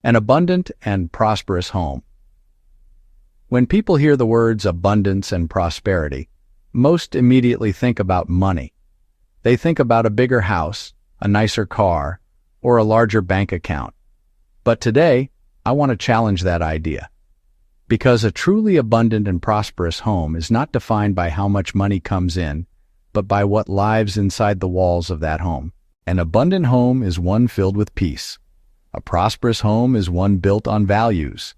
An abundant and prosperous home. When people hear the words abundance and prosperity, most immediately think about money. They think about a bigger house, a nicer car, or a larger bank account. But today, I want to challenge that idea. Because a truly abundant and prosperous home is not defined by how much money comes in, but by what lives inside the walls of that home. An abundant home is one filled with peace. A prosperous home is one built on values.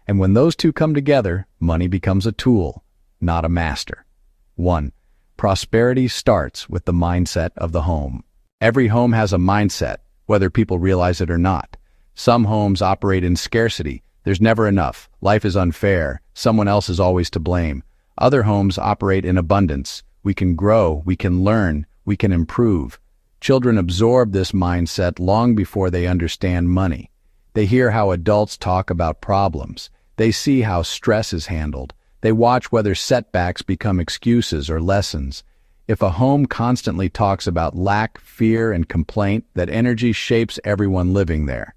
And when those two come together, money becomes a tool, not a master. 1. Prosperity starts with the mindset of the home. Every home has a mindset, whether people realize it or not. Some homes operate in scarcity. There's never enough. Life is unfair. Someone else is always to blame. Other homes operate in abundance. We can grow, we can learn, we can improve. Children absorb this mindset long before they understand money. They hear how adults talk about problems. They see how stress is handled. They watch whether setbacks become excuses or lessons. If a home constantly talks about lack, fear, and complaint, that energy shapes everyone living there.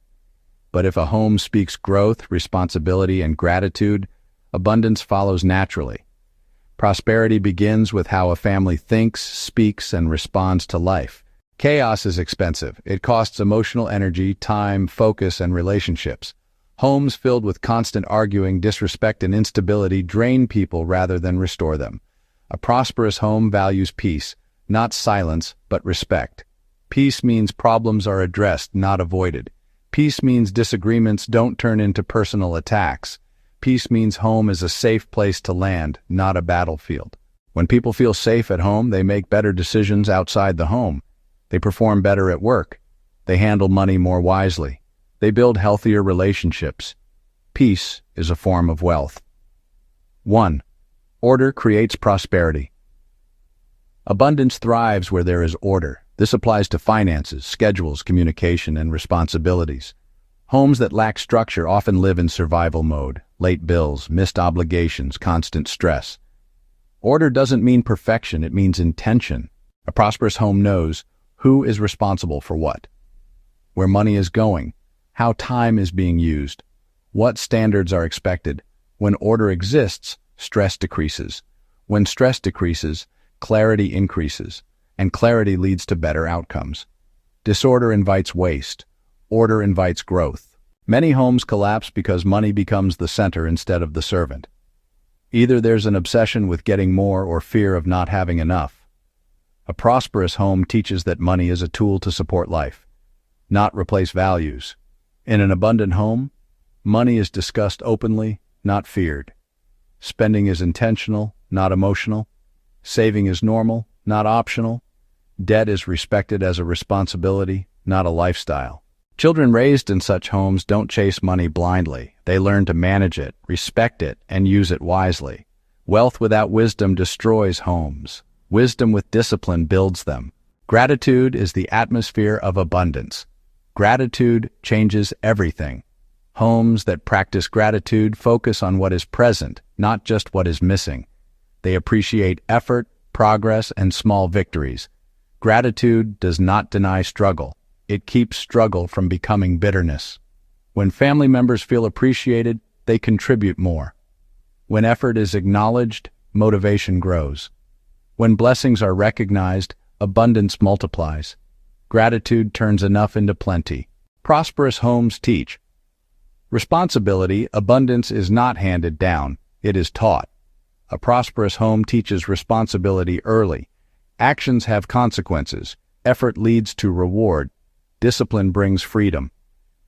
But if a home speaks growth, responsibility, and gratitude, abundance follows naturally. Prosperity begins with how a family thinks, speaks, and responds to life. Chaos is expensive. It costs emotional energy, time, focus, and relationships. Homes filled with constant arguing, disrespect, and instability drain people rather than restore them. A prosperous home values peace, not silence, but respect. Peace means problems are addressed, not avoided. Peace means disagreements don't turn into personal attacks. Peace means home is a safe place to land, not a battlefield. When people feel safe at home, they make better decisions outside the home. They perform better at work. They handle money more wisely. They build healthier relationships. Peace is a form of wealth. 1. Order creates prosperity. Abundance thrives where there is order. This applies to finances, schedules, communication, and responsibilities. Homes that lack structure often live in survival mode, late bills, missed obligations, constant stress. Order doesn't mean perfection, it means intention. A prosperous home knows who is responsible for what, where money is going, how time is being used, what standards are expected. When order exists, stress decreases. When stress decreases, clarity increases, and clarity leads to better outcomes. Disorder invites waste. Order invites growth. Many homes collapse because money becomes the center instead of the servant. Either there's an obsession with getting more or fear of not having enough. A prosperous home teaches that money is a tool to support life, not replace values. In an abundant home, money is discussed openly, not feared. Spending is intentional, not emotional. Saving is normal, not optional. Debt is respected as a responsibility, not a lifestyle. Children raised in such homes don't chase money blindly. They learn to manage it, respect it, and use it wisely. Wealth without wisdom destroys homes. Wisdom with discipline builds them. Gratitude is the atmosphere of abundance. Gratitude changes everything. Homes that practice gratitude focus on what is present, not just what is missing. They appreciate effort, progress, and small victories. Gratitude does not deny struggle. It keeps struggle from becoming bitterness. When family members feel appreciated, they contribute more. When effort is acknowledged, motivation grows. When blessings are recognized, abundance multiplies. Gratitude turns enough into plenty. Prosperous homes teach. Responsibility, abundance is not handed down, it is taught. A prosperous home teaches responsibility early. Actions have consequences. Effort leads to reward. Discipline brings freedom.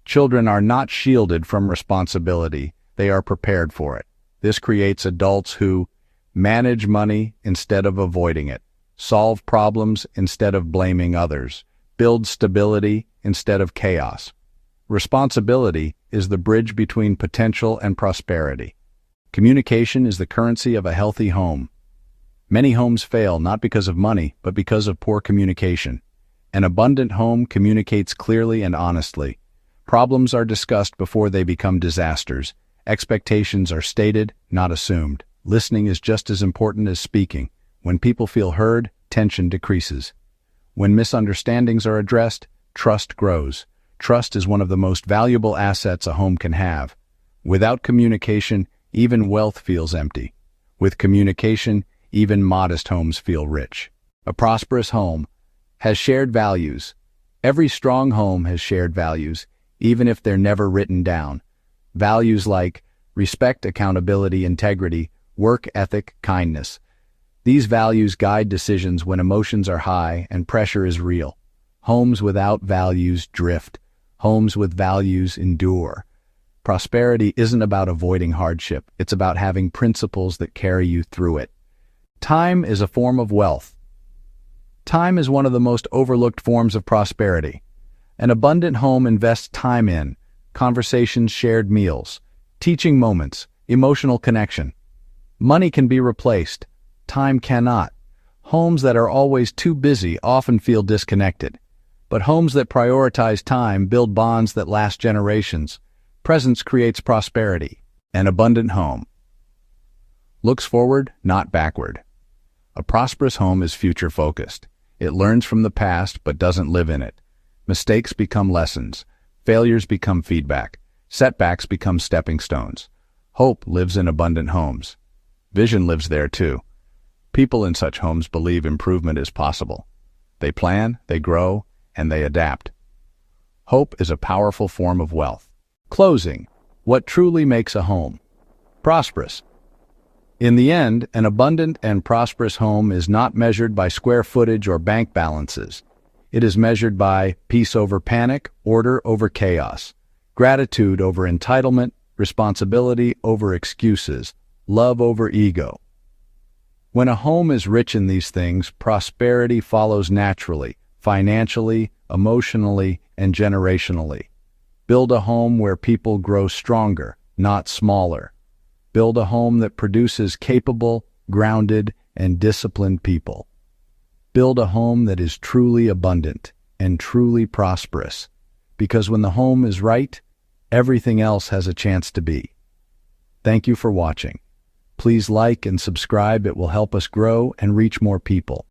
Children are not shielded from responsibility, they are prepared for it. This creates adults who manage money instead of avoiding it, solve problems instead of blaming others, build stability instead of chaos. Responsibility is the bridge between potential and prosperity. Communication is the currency of a healthy home. Many homes fail not because of money, but because of poor communication. An abundant home communicates clearly and honestly. Problems are discussed before they become disasters. Expectations are stated, not assumed. Listening is just as important as speaking. When people feel heard, tension decreases. When misunderstandings are addressed, trust grows. Trust is one of the most valuable assets a home can have. Without communication, even wealth feels empty. With communication, even modest homes feel rich. A prosperous home has shared values. Every strong home has shared values, even if they're never written down. Values like respect, accountability, integrity, work ethic, kindness. These values guide decisions when emotions are high and pressure is real. Homes without values drift. Homes with values endure. Prosperity isn't about avoiding hardship. It's about having principles that carry you through it. Time is a form of wealth. Time is one of the most overlooked forms of prosperity. An abundant home invests time in conversations, shared meals, teaching moments, emotional connection. Money can be replaced. Time cannot. Homes that are always too busy often feel disconnected. But homes that prioritize time build bonds that last generations. Presence creates prosperity. An abundant home looks forward, not backward. A prosperous home is future-focused. It learns from the past but doesn't live in it. Mistakes become lessons. Failures become feedback. Setbacks become stepping stones. Hope lives in abundant homes. Vision lives there too. People in such homes believe improvement is possible. They plan, they grow, and they adapt. Hope is a powerful form of wealth. Closing. What truly makes a home prosperous? In the end, an abundant and prosperous home is not measured by square footage or bank balances. It is measured by peace over panic, order over chaos, gratitude over entitlement, responsibility over excuses, love over ego. When a home is rich in these things, prosperity follows naturally, financially, emotionally, and generationally. Build a home where people grow stronger, not smaller. Build a home that produces capable, grounded, and disciplined people. Build a home that is truly abundant and truly prosperous, because when the home is right, everything else has a chance to be. Thank you for watching. Please like and subscribe. It will help us grow and reach more people.